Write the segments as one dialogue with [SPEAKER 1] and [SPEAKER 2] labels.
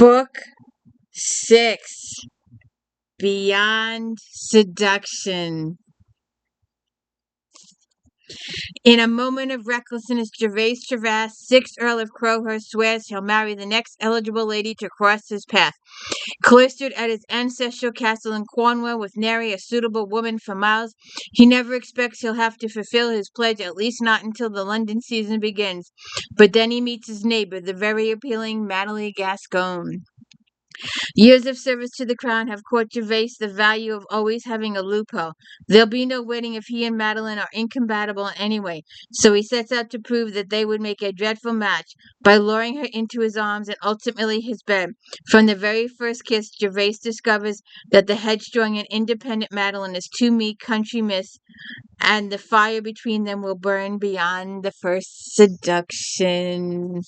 [SPEAKER 1] Book 6, Beyond Seduction. In a moment of recklessness, Gervase Tregarth, 6th Earl of Crowhurst, swears he'll marry the next eligible lady to cross his path. Cloistered at his ancestral castle in Cornwall with nary a suitable woman for miles, he never expects he'll have to fulfill his pledge, at least not until the London season begins. But then he meets his neighbor, the very appealing MADELINE GASCOIGNE. Years of service to the crown have taught Gervase the value of always having a loophole. There'll be no wedding if he and Madeline are incompatible anyway, so he sets out to prove that they would make a dreadful match by luring her into his arms and ultimately his bed. From the very first kiss, Gervase discovers that the headstrong and independent Madeline is too meek country miss, and the fire between them will burn beyond the first seduction.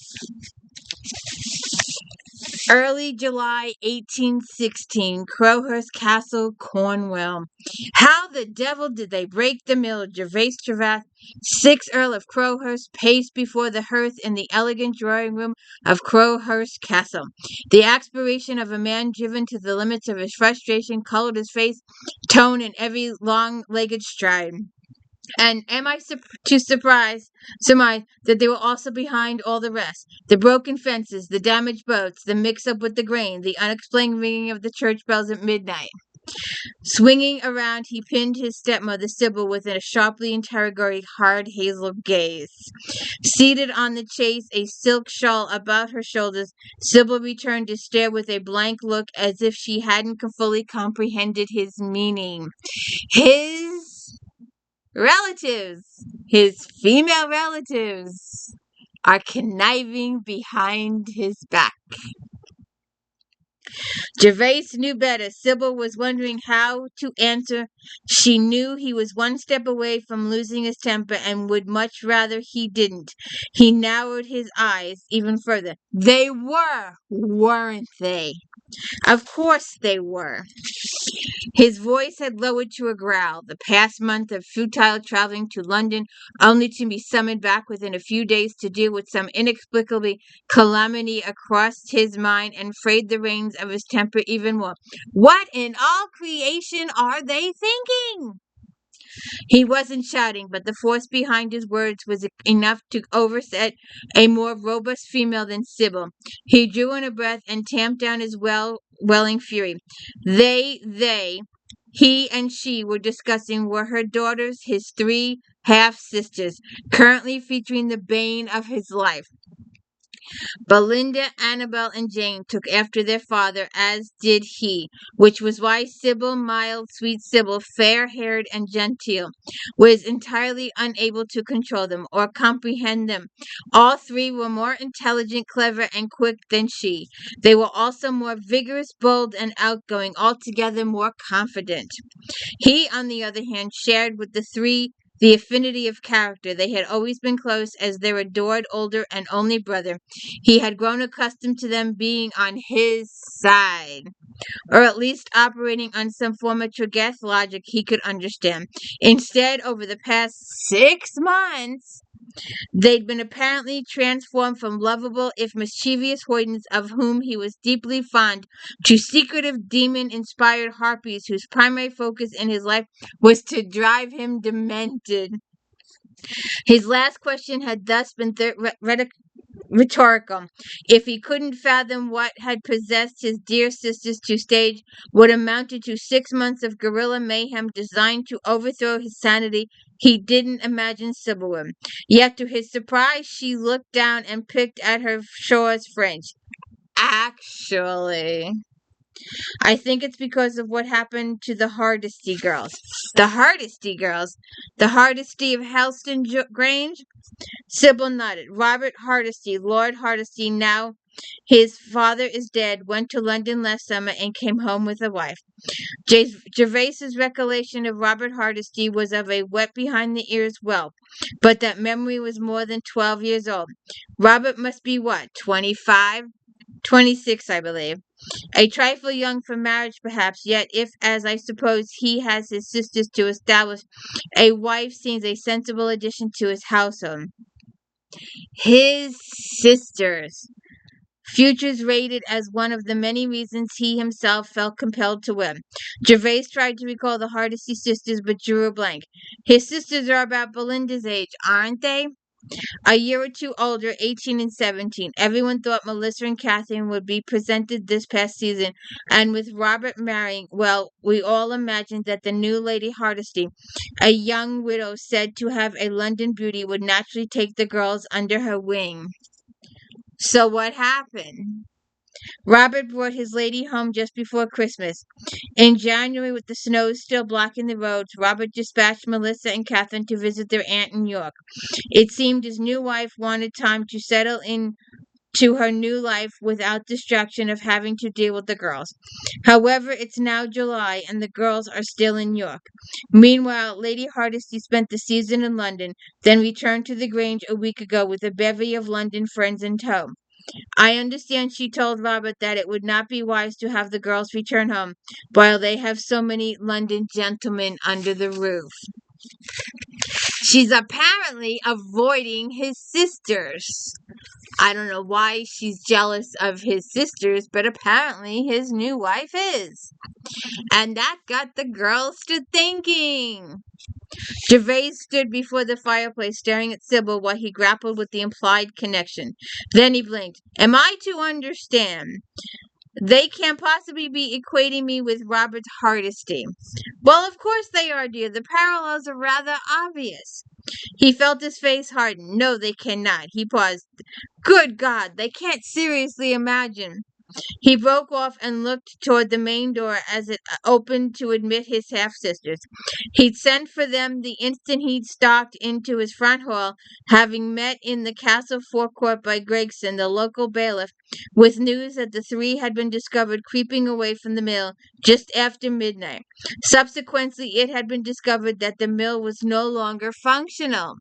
[SPEAKER 1] Early July 1816, Crowhurst Castle, Cornwall. How the devil did they break the mill? Gervase Tregarth, 6th Earl of Crowhurst, paced before the hearth in the elegant drawing-room of Crowhurst Castle. The aspiration of a man driven to the limits of his frustration colored his face, tone, and every long-legged stride. And am I to surmise that they were also behind all the rest? The broken fences, the damaged boats, the mix-up with the grain, the unexplained ringing of the church bells at midnight. Swinging around, he pinned his stepmother, Sybil, within a sharply interrogatory, hard hazel gaze. Seated on the chaise, a silk shawl about her shoulders, Sybil returned to stare with a blank look as if she hadn't fully comprehended his meaning. His female relatives, are conniving behind his back. Gervase knew better. Sybil was wondering how to answer. She knew he was one step away from losing his temper and would much rather he didn't. He narrowed his eyes even further. They were, weren't they? Of course they were. His voice had lowered to a growl. The past month of futile traveling to London, only to be summoned back within a few days to deal with some inexplicable calamity across his mind and frayed the reins of his temper even more. What in all creation are they thinking? He wasn't shouting, but the force behind his words was enough to overset a more robust female than Sybil. He drew in a breath and tamped down his welling fury. He and she were discussing were her daughters, his 3 half-sisters, currently featuring the bane of his life. Belinda, Annabel, and Jane took after their father, as did he, which was why Sybil, mild, sweet Sybil, fair-haired and genteel, was entirely unable to control them or comprehend them. All 3 were more intelligent, clever, and quick than she. They were also more vigorous, bold, and outgoing, altogether more confident. He, on the other hand, shared with the 3 the affinity of character. They had always been close as their adored older and only brother. He had grown accustomed to them being on his side, or at least operating on some form of Tregarth logic he could understand. Instead, over the past 6 months, they'd been apparently transformed from lovable, if mischievous hoydens of whom he was deeply fond, to secretive, demon-inspired harpies whose primary focus in his life was to drive him demented. His last question had thus been rhetorical. If he couldn't fathom what had possessed his dear sisters to stage what amounted to 6 months of guerrilla mayhem designed to overthrow his sanity, he didn't imagine Sybil would. Yet to his surprise, she looked down and picked at her shawl's fringe. Actually, I think it's because of what happened to the Hardesty girls. The Hardesty girls? The Hardesty of Helston Grange? Sybil nodded. Robert Hardesty, Lord Hardesty, now his father is dead, went to London last summer and came home with a wife. Gervase's recollection of Robert Hardesty was of a wet-behind-the-ears whelp, but that memory was more than 12 years old. Robert must be what, 25? 26, I believe. A trifle young for marriage, perhaps, yet if, as I suppose, he has his sisters to establish, a wife seems a sensible addition to his household. His sisters. futures rated as one of the many reasons he himself felt compelled to win. Gervase tried to recall the Hardesty sisters, but drew a blank. His sisters are about Belinda's age, aren't they? A year or two older, 18 and 17. Everyone thought Melissa and Catherine would be presented this past season, and with Robert marrying, well, we all imagined that the new Lady Hardesty, a young widow said to have a London beauty, would naturally take the girls under her wing. So what happened? Robert brought his lady home just before Christmas. In January, with the snow still blocking the roads, Robert dispatched Melissa and Catherine to visit their aunt in York. It seemed his new wife wanted time to settle into her new life without distraction of having to deal with the girls. However, it's now July and the girls are still in York. Meanwhile, Lady Hardesty spent the season in London, then returned to the Grange a week ago with a bevy of London friends in tow. I understand she told Robert that it would not be wise to have the girls return home while they have so many London gentlemen under the roof. She's apparently avoiding his sisters. I don't know why she's jealous of his sisters, but apparently his new wife is. And that got the girls to thinking. Gervase stood before the fireplace staring at Sybil while he grappled with the implied connection. Then he blinked. Am I to understand? They can't possibly be equating me with Robert Hardesty. Well, of course they are, dear. The parallels are rather obvious. He felt his face harden. No, they cannot. He paused. Good God, they can't seriously imagine. He broke off and looked toward the main door as it opened to admit his half-sisters. He'd sent for them the instant he'd stalked into his front hall, having met in the castle forecourt by Gregson, the local bailiff, with news that the three had been discovered creeping away from the mill just after midnight. Subsequently, it had been discovered that the mill was no longer functional.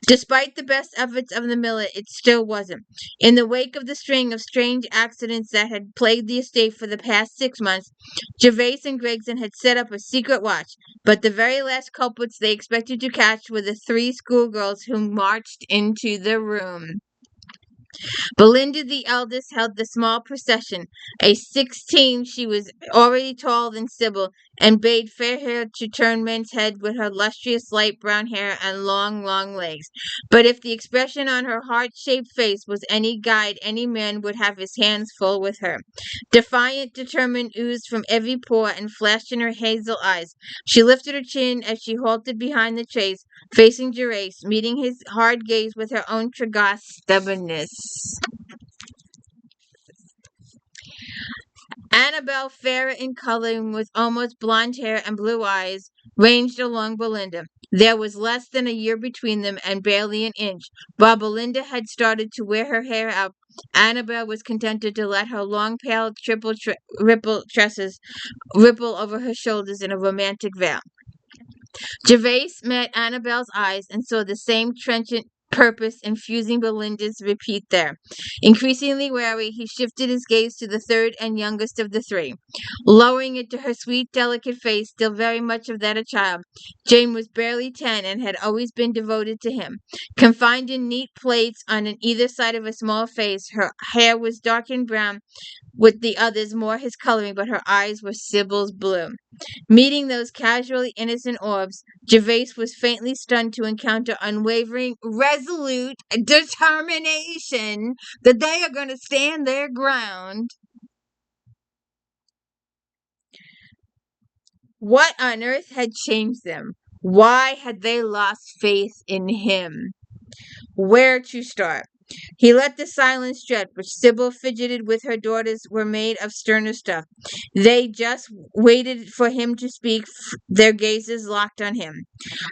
[SPEAKER 1] Despite the best efforts of the miller, it still wasn't. In the wake of the string of strange accidents that had plagued the estate for the past 6 months, Gervase and Gregson had set up a secret watch, but the very last culprits they expected to catch were the 3 schoolgirls who marched into the room. Belinda, the eldest, held the small procession. A 16, she was already taller than Sybil, and bade fair hair to turn men's heads with her lustrous light brown hair and long, long legs. But if the expression on her heart-shaped face was any guide, any man would have his hands full with her. Defiant, determined oozed from every pore and flashed in her hazel eyes. She lifted her chin as she halted behind the chaise, facing Gervase, meeting his hard gaze with her own Tregarth stubbornness. Annabel, fairer in color and with almost blonde hair and blue eyes, ranged along Belinda. There was less than a year between them and barely an inch. While Belinda had started to wear her hair out, Annabel was contented to let her long, pale, ripple tresses ripple over her shoulders in a romantic veil. Gervase met Annabel's eyes and saw the same trenchant purpose infusing Belinda's repeat there. Increasingly wary, he shifted his gaze to the third and youngest of the 3. Lowering it to her sweet, delicate face, still very much of that a child, Jane was barely 10 and had always been devoted to him. Confined in neat plaits on either side of a small face, her hair was darkened brown, with the others more his coloring, but her eyes were Sybil's blue. Meeting those casually innocent orbs, Gervase was faintly stunned to encounter unwavering, resolute determination that they are going to stand their ground. What on earth had changed them? Why had they lost faith in him? Where to start? He let the silence stretch, which Sybil fidgeted with her daughters were made of sterner stuff. They just waited for him to speak, their gazes locked on him.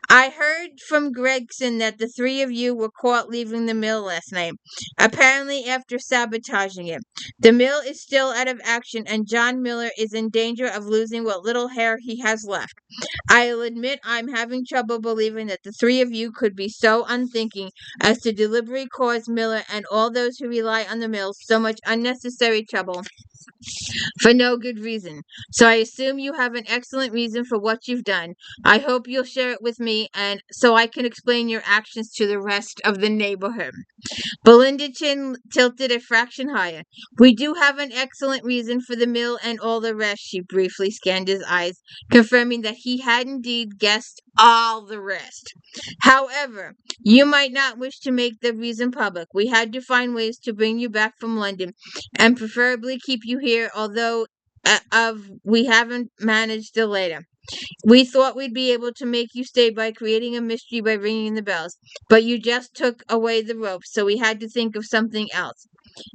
[SPEAKER 1] I heard from Gregson that the 3 of you were caught leaving the mill last night, apparently after sabotaging it. The mill is still out of action, and John Miller is in danger of losing what little hair he has left. I'll admit I'm having trouble believing that the 3 of you could be so unthinking as to deliberately cause Miller and all those who rely on the mill so much unnecessary trouble for no good reason. So I assume you have an excellent reason for what you've done. I hope you'll share it with me, and so I can explain your actions to the rest of the neighborhood. Belinda's chin tilted a fraction higher. We do have an excellent reason for the mill and all the rest. She briefly scanned his eyes, confirming that he had indeed guessed all the rest. However, you might not wish to make the reason public. We had to find ways to bring you back from London, and preferably keep you here, although we haven't managed the later. We thought we'd be able to make you stay by creating a mystery by ringing the bells, but you just took away the rope, so we had to think of something else.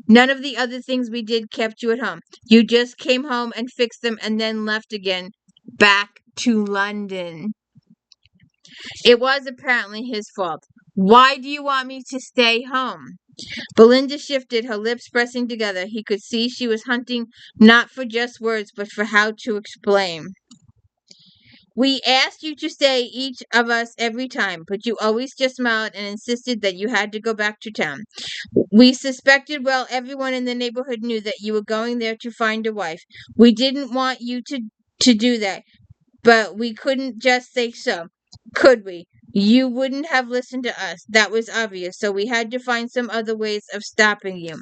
[SPEAKER 1] None of the other things we did kept you at home. You just came home and fixed them and then left again, back to London. It was apparently his fault. Why do you want me to stay home? Belinda shifted, her lips pressing together. He could see she was hunting not for just words, but for how to explain. We asked you to stay, each of us, every time, but you always just smiled and insisted that you had to go back to town. We suspected, well, everyone in the neighborhood knew that you were going there to find a wife. We didn't want you to do that, but we couldn't just say so, could we? You wouldn't have listened to us. That was obvious, so we had to find some other ways of stopping you.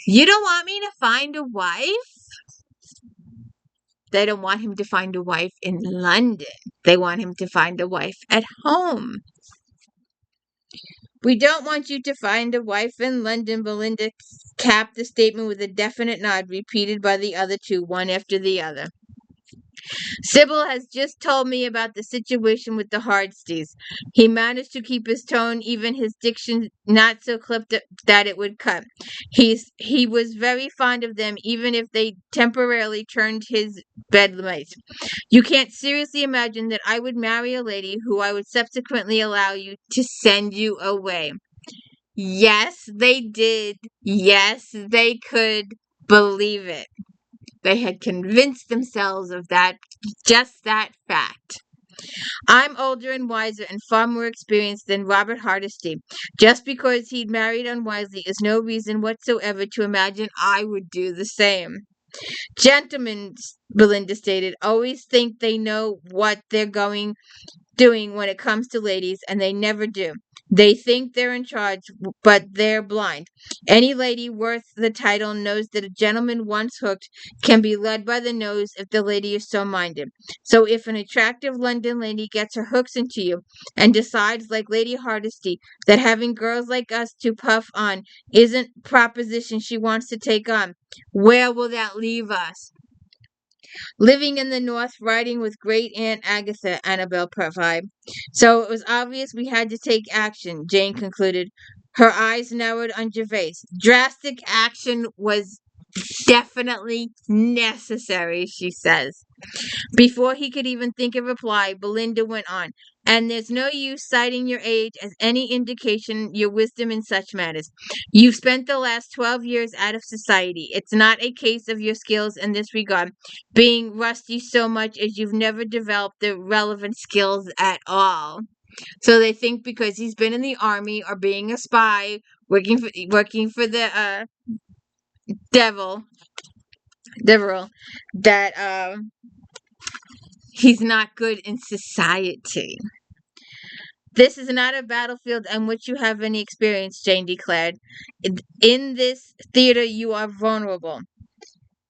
[SPEAKER 1] You don't want me to find a wife? They don't want him to find a wife in London. They want him to find a wife at home. We don't want you to find a wife in London. Belinda capped the statement with a definite nod, repeated by the other two, one after the other. Sybil has just told me about the situation with the Hardstys. He managed to keep his tone, even his diction not so clipped that it would cut. He was very fond of them, even if they temporarily turned his bedmates. You can't seriously imagine that I would marry a lady who I would subsequently allow you to send you away. Yes, they did. Yes, they could believe it. They had convinced themselves of just that fact. I'm older and wiser and far more experienced than Robert Hardesty. Just because he'd married unwisely is no reason whatsoever to imagine I would do the same. Gentlemen, Belinda stated, always think they know what they're doing when it comes to ladies, and they never do. They think they're in charge, but they're blind. Any lady worth the title knows that a gentleman once hooked can be led by the nose if the lady is so minded. So if an attractive London lady gets her hooks into you and decides, like Lady Hardesty, that having girls like us to puff on isn't a proposition she wants to take on, where will that leave us? Living in the north, riding with great Aunt Agatha, Annabel provided. So it was obvious we had to take action, Jane concluded. Her eyes narrowed on Gervase. Drastic action was definitely necessary, she says. Before he could even think of reply, Belinda went on. And there's no use citing your age as any indication your wisdom in such matters. You've spent the last 12 years out of society. It's not a case of your skills in this regard being rusty so much as you've never developed the relevant skills at all. So they think because he's been in the army or being a spy, working for the Deverell, that he's not good in society. This is not a battlefield on which you have any experience, Jane declared. In this theater, you are vulnerable.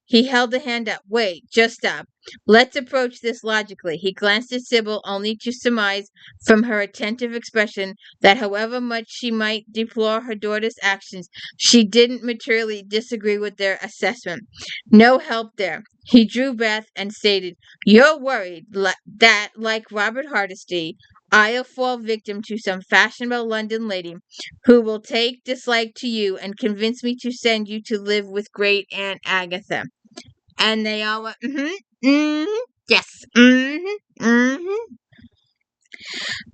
[SPEAKER 1] He held a hand up. Wait, just stop. Let's approach this logically. He glanced at Sybil, only to surmise from her attentive expression that however much she might deplore her daughter's actions, she didn't materially disagree with their assessment. No help there. He drew breath and stated, You're worried that, like Robert Hardesty, I'll fall victim to some fashionable London lady who will take dislike to you and convince me to send you to live with great Aunt Agatha. And they all went, yes,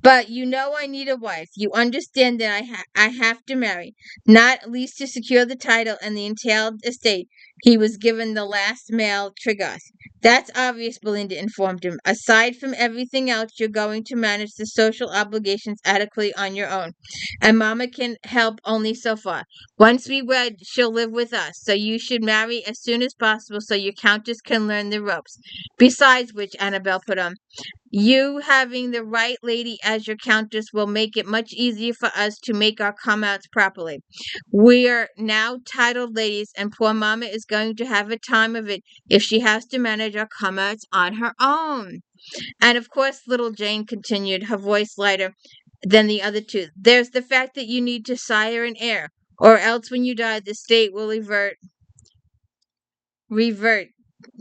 [SPEAKER 1] But you know I need a wife. You understand that I have to marry, not least to secure the title and the entailed estate. He was given the last male Tregarth. That's obvious, Belinda informed him. Aside from everything else, you're going to manage the social obligations adequately on your own. And Mama can help only so far. Once we wed, she'll live with us, so you should marry as soon as possible so your countess can learn the ropes. Besides which, Annabel put on, you having the right lady as your countess will make it much easier for us to make our come-outs properly. We are now titled ladies, and poor Mama is going to have a time of it if she has to manage our come-outs on her own. And of course, little Jane continued, her voice lighter than the other two. There's the fact that you need to sire an heir, or else when you die, the state will revert,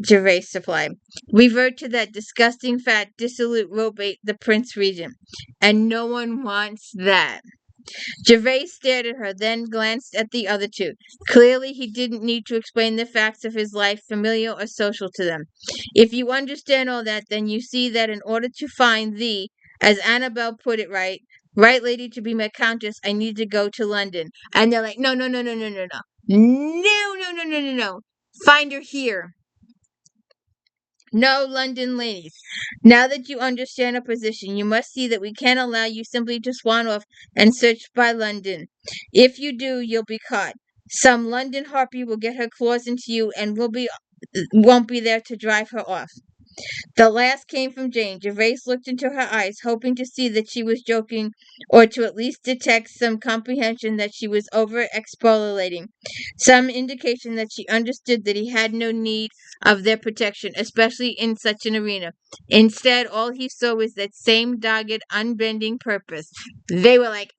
[SPEAKER 1] Gervase supplied. Revert to that disgusting, fat, dissolute reprobate, the Prince Regent. And no one wants that. Gervase stared at her, then glanced at the other two. Clearly, he didn't need to explain the facts of his life, familial or social, to them. If you understand all that, then you see that in order to find the, as Annabel put it right lady to be my countess, I need to go to London. And they're like, no. No. Find her here. No, London ladies. Now that you understand our position, you must see that we can't allow you simply to swan off and search by London. If you do, you'll be caught. Some London harpy will get her claws into you and won't be there to drive her off. The last came from Jane. Gervase looked into her eyes, hoping to see that she was joking, or to at least detect some comprehension that she was over-exfoliating, some indication that she understood that he had no need of their protection, especially in such an arena. Instead, all he saw was that same dogged, unbending purpose. They were like,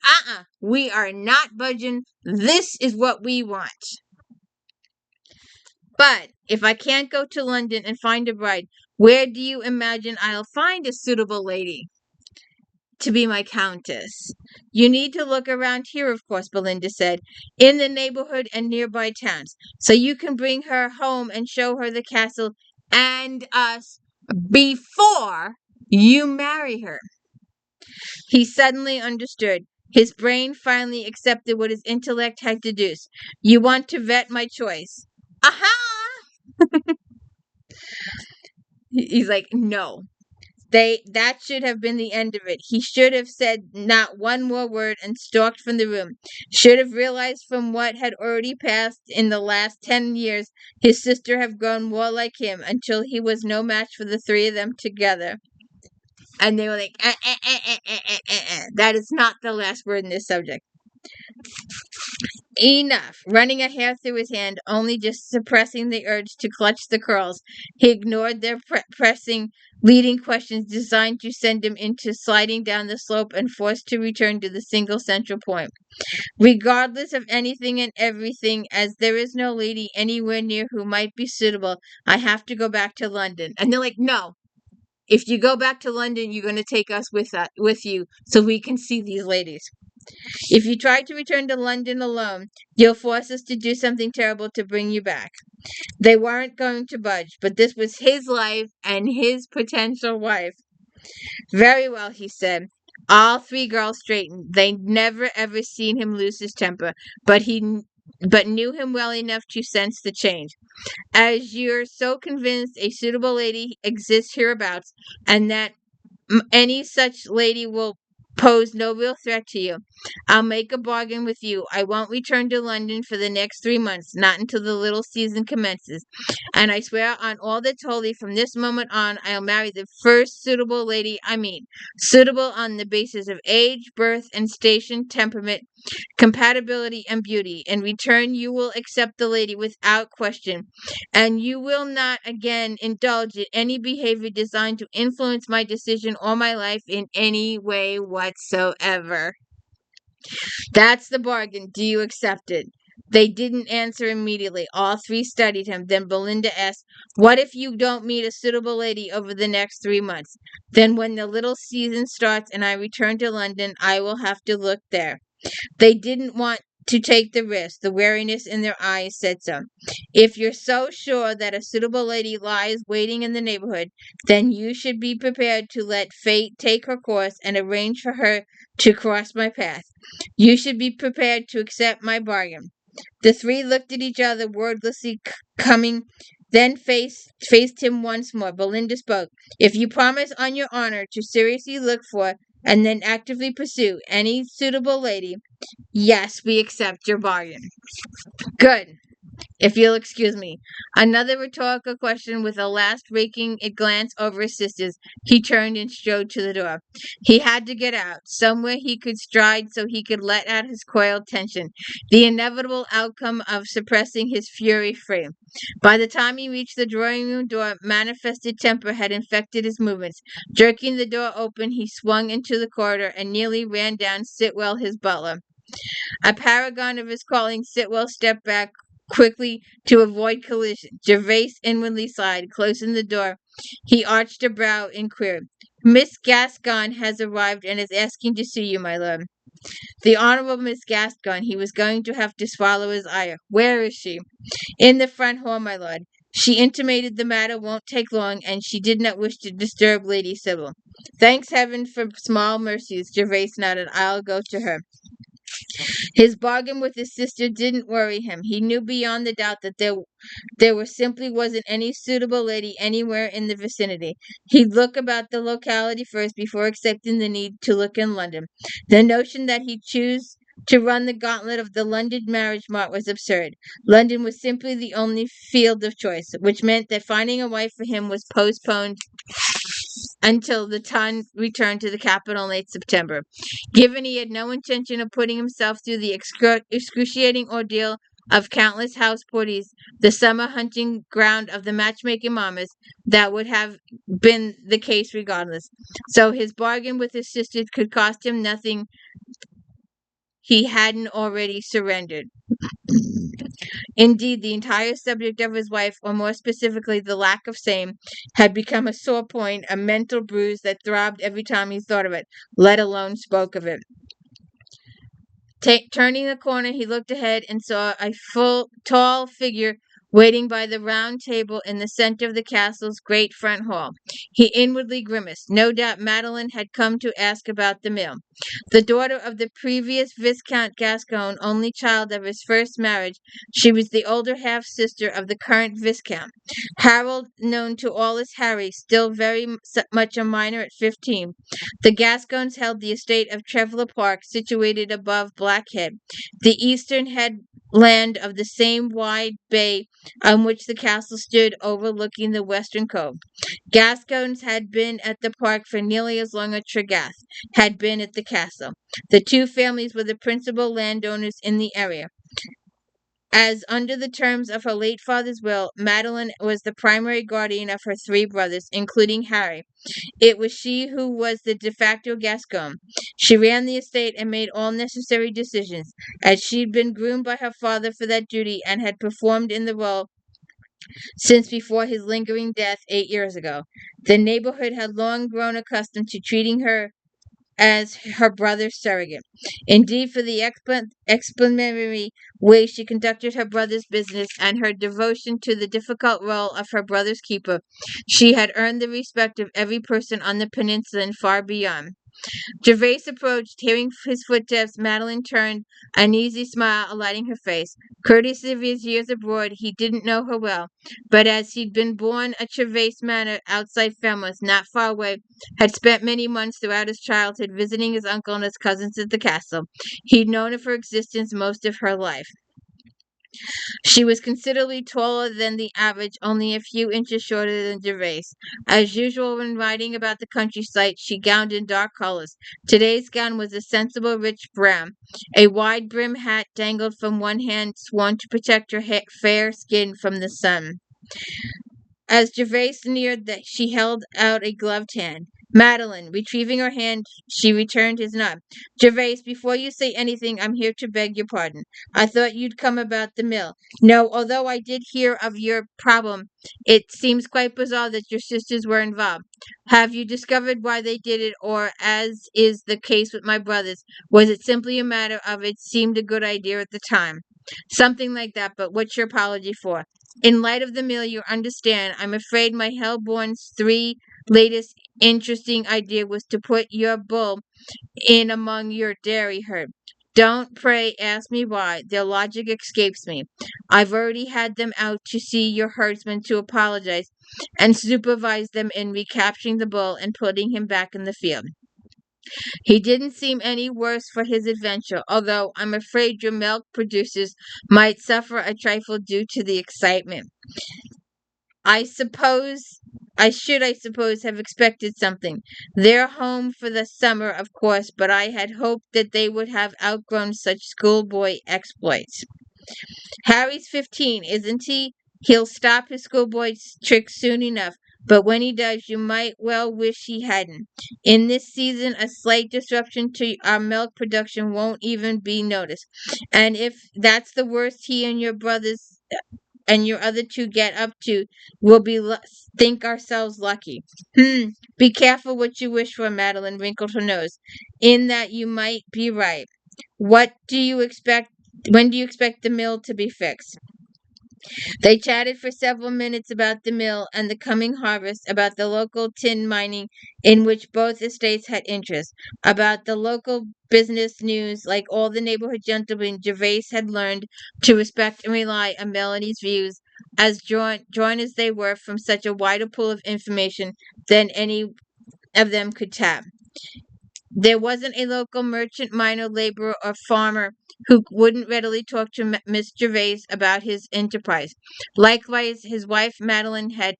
[SPEAKER 1] we are not budging. This is what we want. But if I can't go to London and find a bride, where do you imagine I'll find a suitable lady to be my countess? You need to look around here, of course, Belinda said, in the neighborhood and nearby towns, so you can bring her home and show her the castle and us before you marry her. He suddenly understood. His brain finally accepted what his intellect had deduced. You want to vet my choice. Aha! He's like, no. That should have been the end of it. He should have said not one more word and stalked from the room. Should have realized from what had already passed in the last 10 years, his sister had grown more like him until he was no match for the three of them together. And they were like, That is not the last word in this subject. Enough. Running a hair through his hand, only just suppressing the urge to clutch the curls. He ignored their pressing, leading questions designed to send him into sliding down the slope and forced to return to the single central point. Regardless of anything and everything, as there is no lady anywhere near who might be suitable, I have to go back to London. And they're like, no. If you go back to London, you're going to take us with you so we can see these ladies. If you try to return to London alone, you'll force us to do something terrible to bring you back. They weren't going to budge, but this was his life and his potential wife. Very well, he said. All three girls straightened. They'd never ever seen him lose his temper, but knew him well enough to sense the change. As you're so convinced a suitable lady exists hereabouts, and that any such lady will pose no real threat to you, I'll make a bargain with you. I won't return to London for the next 3 months, not until the little season commences. And I swear on all that's holy, from this moment on, I'll marry the first suitable lady I meet. Suitable on the basis of age, birth, and station, temperament, compatibility, and beauty. In return, you will accept the lady without question, and you will not again indulge in any behavior designed to influence my decision or my life in any way whatsoever. That's the bargain. Do you accept it? They didn't answer immediately. All three studied him. Then Belinda asked, what if you don't meet a suitable lady over the next 3 months? Then when the little season starts and I return to London, I will have to look there. They didn't want to take the risk. The wariness in their eyes said so. If you're so sure that a suitable lady lies waiting in the neighborhood, then you should be prepared to let fate take her course and arrange for her to cross my path. You should be prepared to accept my bargain. The three looked at each other, wordlessly coming, then faced him once more. Belinda spoke. If you promise on your honor to seriously look for and then actively pursue any suitable lady, yes, we accept your bargain. Good. If you'll excuse me. Another rhetorical question with a last raking glance over his sisters. He turned and strode to the door. He had to get out. Somewhere he could stride so he could let out his coiled tension. The inevitable outcome of suppressing his fury free. By the time he reached the drawing room door, manifested temper had infected his movements. Jerking the door open, he swung into the corridor and nearly ran down Sitwell, his butler. A paragon of his calling, Sitwell stepped back quickly to avoid collision. Gervase inwardly sighed, closing the door. He arched a brow and queried, Miss Gascoigne has arrived and is asking to see you, my lord. The Honorable Miss Gascoigne. He was going to have to swallow his ire. Where is she? In the front hall, my lord. She intimated the matter won't take long, and she did not wish to disturb Lady Sybil. Thanks heaven for small mercies, Gervase nodded. I'll go to her. His bargain with his sister didn't worry him. He knew beyond the doubt that there simply wasn't any suitable lady anywhere in the vicinity. He'd look about the locality first before accepting the need to look in London. The notion that he'd choose to run the gauntlet of the London marriage mart was absurd. London was simply the only field of choice, which meant that finding a wife for him was postponed until the time returned to the capital in late September. Given he had no intention of putting himself through the excruciating ordeal of countless house parties, the summer hunting ground of the matchmaking mammas, that would have been the case regardless. So his bargain with his sisters could cost him nothing he hadn't already surrendered. Indeed, the entire subject of his wife, or more specifically the lack of same, had become a sore point, a mental bruise that throbbed every time he thought of it, let alone spoke of it. Turning the corner, he looked ahead and saw a tall figure waiting by the round table in the center of the castle's great front hall. He inwardly grimaced. No doubt Madeline had come to ask about the mill. The daughter of the previous Viscount Gascoigne, only child of his first marriage, she was the older half-sister of the current Viscount. Harold, known to all as Harry, still very much a minor at 15. The Gascoignes held the estate of Trevler Park, situated above Blackhead, the eastern headland of the same wide bay on which the castle stood overlooking the western cove. Gascoignes had been at the park for nearly as long as Tregarth had been at the castle. The two families were the principal landowners in the area. As under the terms of her late father's will, Madeline was the primary guardian of her three brothers, including Harry. It was she who was the de facto Gascoigne. She ran the estate and made all necessary decisions, as she'd been groomed by her father for that duty and had performed in the role since before his lingering death 8 years ago. The neighborhood had long grown accustomed to treating her as her brother's surrogate. Indeed, for the explanatory way she conducted her brother's business and her devotion to the difficult role of her brother's keeper, she had earned the respect of every person on the peninsula and far beyond. Gervase approached. Hearing his footsteps, Madeline turned, an easy smile alighting her face. Courteous of his years abroad, he didn't know her well, but as he'd been born at Gervase Manor outside Falmouth, not far away, had spent many months throughout his childhood visiting his uncle and his cousins at the castle. He'd known of her existence most of her life. She was considerably taller than the average, only a few inches shorter than Gervase. As usual when riding about the countryside, she gowned in dark colors. Today's gown was a sensible, rich brown. A wide-brimmed hat dangled from one hand, sworn to protect her fair skin from the sun. As Gervase neared, she held out a gloved hand. Madeline, retrieving her hand, she returned his nod. Gervase, before you say anything, I'm here to beg your pardon. I thought you'd come about the mill. No, although I did hear of your problem, it seems quite bizarre that your sisters were involved. Have you discovered why they did it, or, as is the case with my brothers, was it simply a matter of it seemed a good idea at the time? Something like that, but what's your apology for? In light of the mill, you understand, I'm afraid my hell-born's latest interesting idea was to put your bull in among your dairy herd. Don't, pray, ask me why. Their logic escapes me. I've already had them out to see your herdsman to apologize and supervise them in recapturing the bull and putting him back in the field. He didn't seem any worse for his adventure, although I'm afraid your milk producers might suffer a trifle due to the excitement. I suppose I suppose, have expected something. They're home for the summer, of course, but I had hoped that they would have outgrown such schoolboy exploits. Harry's 15, isn't he? He'll stop his schoolboy tricks soon enough, but when he does, you might well wish he hadn't. In this season, a slight disruption to our milk production won't even be noticed. And if that's the worst he and your brothers and your other two get up to, we'll think ourselves lucky. Be careful what you wish for, Madeline wrinkled her nose, in that you might be right. What do you expect? When do you expect the mill to be fixed? They chatted for several minutes about the mill and the coming harvest, about the local tin mining in which both estates had interest, about the local business news. Like all the neighborhood gentlemen, Gervase had learned to respect and rely on Melanie's views, as drawn as they were from such a wider pool of information than any of them could tap. There wasn't a local merchant, miner, laborer, or farmer who wouldn't readily talk to Miss Gervase about his enterprise. Likewise, his wife, Madeline had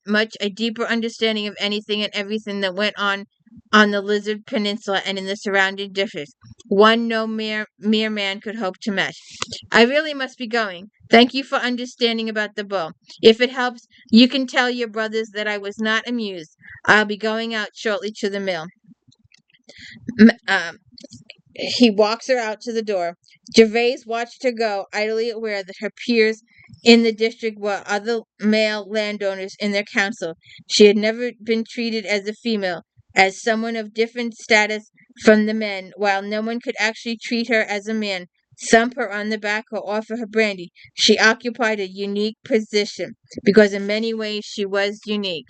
[SPEAKER 1] much a deeper understanding of anything and everything that went on the Lizard Peninsula and in the surrounding districts, one no mere man could hope to match. I really must be going. Thank you for understanding about the bull. If it helps, you can tell your brothers that I was not amused. I'll be going out shortly to the mill. He walks her out to the door. Gervase watched her go, idly aware that her peers in the district were other male landowners in their council. She had never been treated as a female, as someone of different status from the men, while no one could actually treat her as a man, thump her on the back, or offer her brandy. She occupied a unique position, because in many ways she was unique.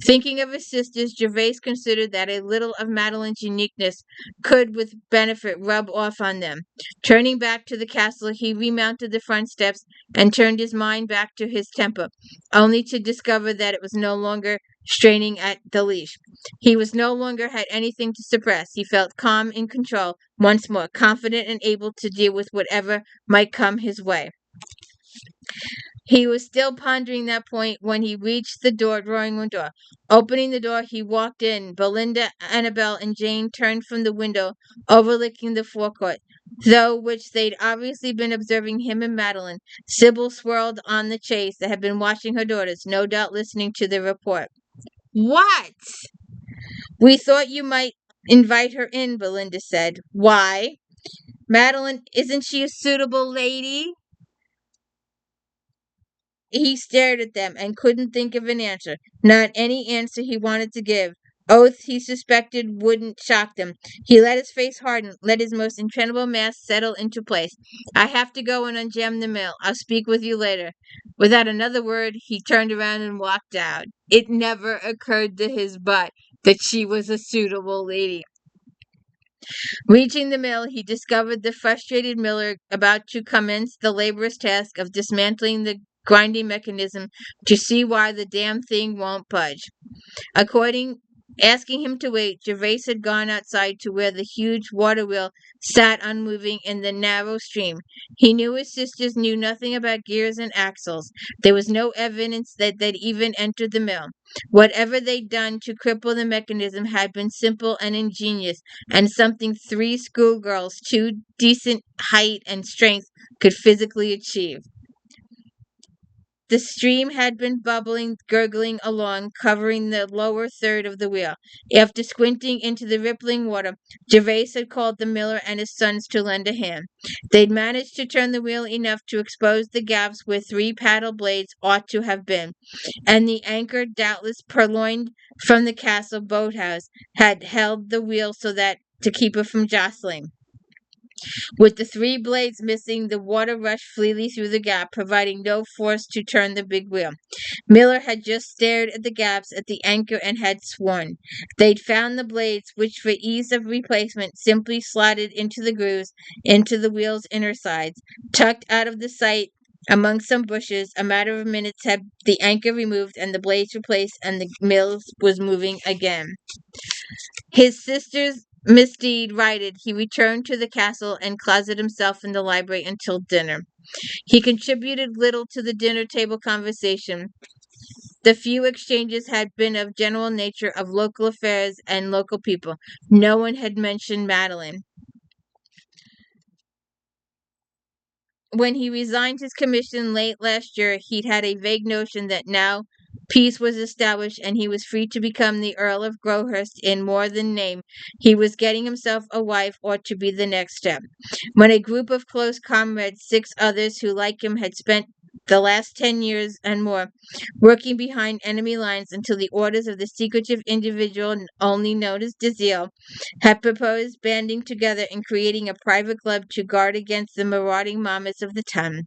[SPEAKER 1] Thinking of his sisters, Gervase considered that a little of Madeline's uniqueness could with benefit rub off on them. Turning back to the castle, he remounted the front steps and turned his mind back to his temper, only to discover that it was no longer straining at the leash. He was no longer had anything to suppress. He felt calm in control, once more, confident and able to deal with whatever might come his way. He was still pondering that point when he reached the drawing room door. Opening the door, he walked in. Belinda, Annabel, and Jane turned from the window overlooking the forecourt, through which they'd obviously been observing him and Madeline. Sybil swirled on the chaise that had been watching her daughters, no doubt listening to the report. What? We thought you might invite her in, Belinda said. Why? Madeline, isn't she a suitable lady? He stared at them and couldn't think of an answer. Not any answer he wanted to give. Oaths he suspected wouldn't shock them. He let his face harden, let his most incredible mask settle into place. I have to go and unjam the mill. I'll speak with you later. Without another word, he turned around and walked out. It never occurred to his butt that she was a suitable lady. Reaching the mill, he discovered the frustrated miller about to commence the laborious task of dismantling the grinding mechanism to see why the damn thing won't budge. Asking him to wait, Gervase had gone outside to where the huge water wheel sat unmoving in the narrow stream. He knew his sisters knew nothing about gears and axles. There was no evidence that they'd even entered the mill. Whatever they'd done to cripple the mechanism had been simple and ingenious, and something 3 schoolgirls, 2 decent height and strength, could physically achieve. The stream had been bubbling, gurgling along, covering the lower third of the wheel. After squinting into the rippling water, Gervase had called the miller and his sons to lend a hand. They'd managed to turn the wheel enough to expose the gaps where 3 paddle blades ought to have been, and the anchor, doubtless purloined from the castle boathouse, had held the wheel so that to keep it from jostling. With the 3 blades missing, the water rushed freely through the gap, providing no force to turn the big wheel. Miller had just stared at the gaps at the anchor and had sworn. They'd found the blades, which for ease of replacement simply slotted into the grooves into the wheel's inner sides. Tucked out of the sight among some bushes, a matter of minutes had the anchor removed and the blades replaced, and the mill was moving again. His sister's misdeed righted, he returned to the castle and closeted himself in the library until dinner. He contributed little to the dinner table conversation. The few exchanges had been of general nature, of local affairs and local people. No one had mentioned Madeline. When he resigned his commission late last year, he'd had a vague notion that now peace was established and he was free to become the Earl of Crowhurst in more than name. He was getting himself a wife ought to be the next step. When a group of close comrades, 6 others who, like him, had spent the last 10 years and more working behind enemy lines until the orders of the secretive individual only known as DEVERELL had proposed banding together and creating a private club to guard against the marauding mammoths of the town.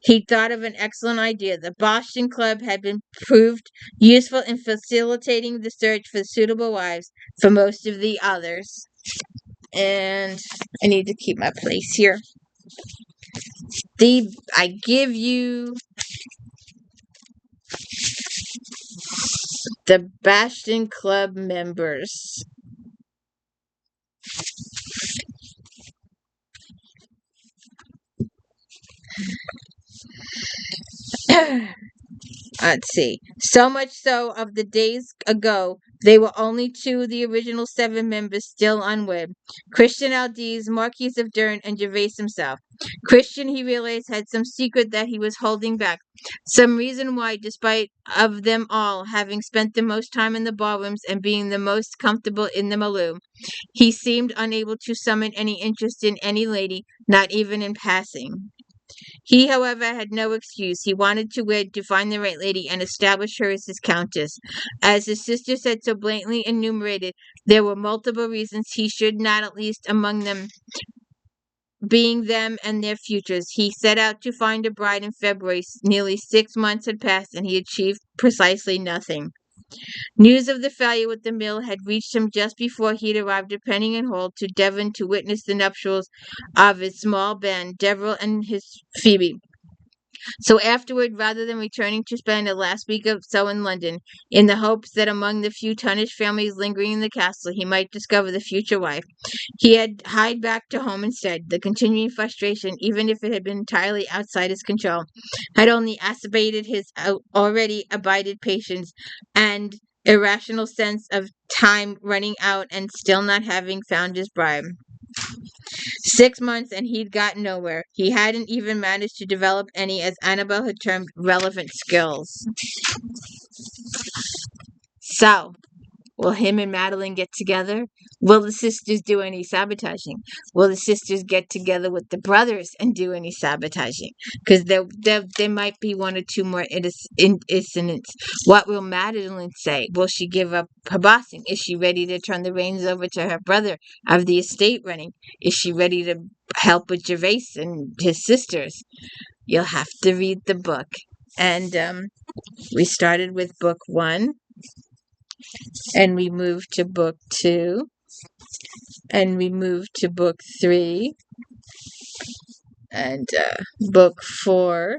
[SPEAKER 1] He thought of an excellent idea. The Bastion Club had been proved useful in facilitating the search for suitable wives for most of the others. And I need to keep my place here. I give you the Bastion Club members. Let's see. So much so of the days ago, they were only 2 of the original 7 members still unwed. Christian Aldiz, Marquis of DEARNE, and Gervase himself. Christian, he realized, had some secret that he was holding back. Some reason why, despite of them all having spent the most time in the ballrooms and being the most comfortable in the milieu, he seemed unable to summon any interest in any lady, not even in passing. He, however, had no excuse. He wanted to wed to find the right lady and establish her as his countess. As his sister said so blatantly enumerated, there were multiple reasons he should not, at least among them being them and their futures. He set out to find a bride in February. Nearly 6 months had passed, and he achieved precisely nothing. News of the failure with the mill had reached him just before he'd arrived at Penningham Hall to Devon to witness the nuptials of his small band, Deverell and his Phoebe. So afterward, rather than returning to spend the last week or so in London, in the hopes that among the few Tunnish families lingering in the castle he might discover the future wife, he had hied back to home instead. The continuing frustration, even if it had been entirely outside his control, had only acerbated his already abided patience and irrational sense of time running out and still not having found his bride. 6 months and he'd gotten nowhere. He hadn't even managed to develop any, as Annabel had termed, relevant skills. So, will him and Madeline get together? Will the sisters do any sabotaging? Will the sisters get together with the brothers and do any sabotaging? Because there might be 1 or 2 more incidents. What will Madeline say? Will she give up her bossing? Is she ready to turn the reins over to her brother of the estate running? Is she ready to help with Gervase and his sisters? You'll have to read the book. And we started with book 1. And we moved to book 2. And we moved to book 3. And book 4.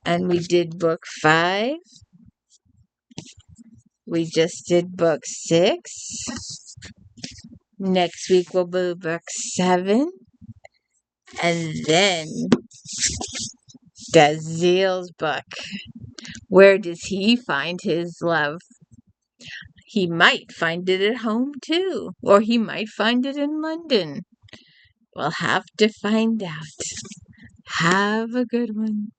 [SPEAKER 1] And we did book 5. We just did book 6. Next week we'll do book 7. And then Daziel's book. Where does he find his love? He might find it at home too, or he might find it in London. We'll have to find out. Have a good one.